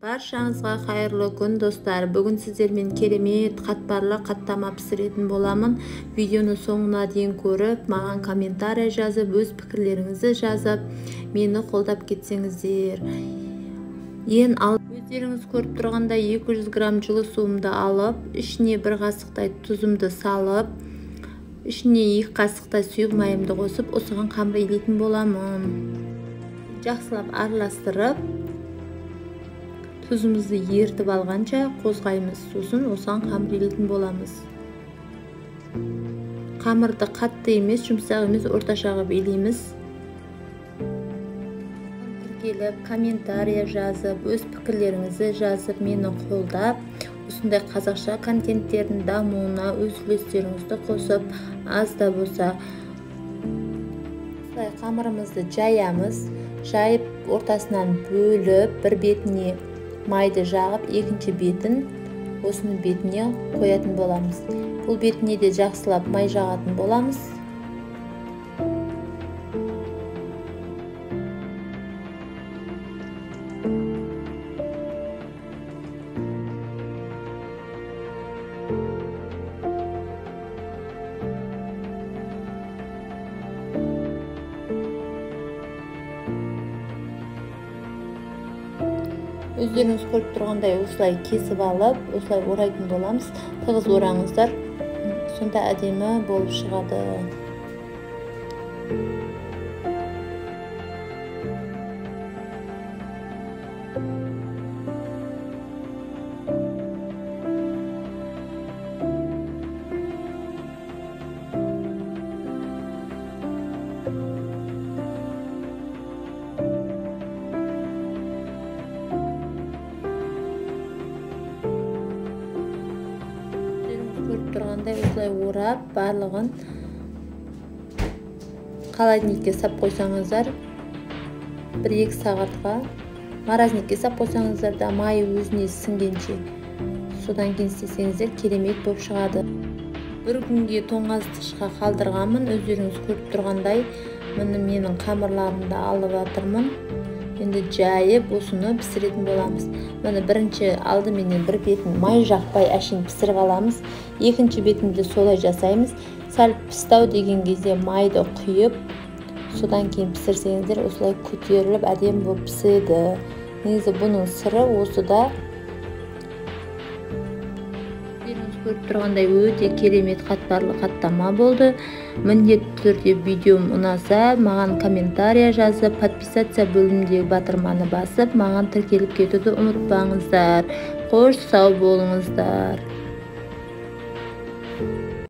Баршаңызға қайырлы күн достар. Бүгін сіздермен керемет қатпарлы қаттама пісіретін боламын. Видеоны соңына дейін көріп, маған комментарий жазып, өз пікірлеріңізді жазып, мені қолдап кетсеңіздер. Өздеріңіз көріп тұрғандай 200 грамм жылы суымды алып, ішіне 1 қасықтай тұзымды салып, ішіне 2 қасықтай сұйық майымды қосып, осыған қамыр илейтін боламын. Жақсылап араластырып, тұзымызды ертіп алғанша қозғаймыз, сосын осыған қамыр илейтін боламыз. Қамырды қатты емес, жұмсақ емес, орташа қылып илейміз. Тіркеліп, комментария жазып, өз пікірлеріңізді жазып, мені қолдап, осындай қазақша контенттердің дамуына өз үлестеріңізді қосып, аз да болса қамырымызды жаямыз. Жайып, ортасынан бөліп, бір бетіне майды жағып, екінші бетін осының бетіне қоятын боламыз. Бұл бетіне де жақсылап май жағатын боламыз. Өздеріңіз көріп тұрғандай осылай кесіп алып, осылай орайтын боламыз. Тығыз ораңыздар, сонда әдемі болып шығады. Көріп тұрғандай осылай орап, барлығын холодильникке сап қойсаңыздар, 1-2 сағатқа, морозилікке сап қойсаңыздар да майы өзіне сіңгенше, содан кейін істесеңіздер керемет болып шығады. Бір күнге тоңазытқышқа қалдырғанмын. Өздеріңіз көріп тұрғандай, менің қамырларымды алып жатырмын. Енді жайып, осыны пісіретін боламыз. Бірінші алдыменен бір бетін май жақпай әшейін пісіріп аламыз. Екінші бетінде солай жасаймыз. Сәл пістау деген кезде майды құйып, содан кейін пісірсеңіздер, осылай көтеріліп әдемі болып піседі. Негізі бұның сыры осыда. Көріп тұрғандай өте керемет қатпарлы қаттама болды. Міндетті түрде видеом ұнаса, маған комментария жазып, подписация бөліміндегі батырманы басып, маған тіркеліп кетуді ұмытпаңыздар. Қош сау болыңыздар.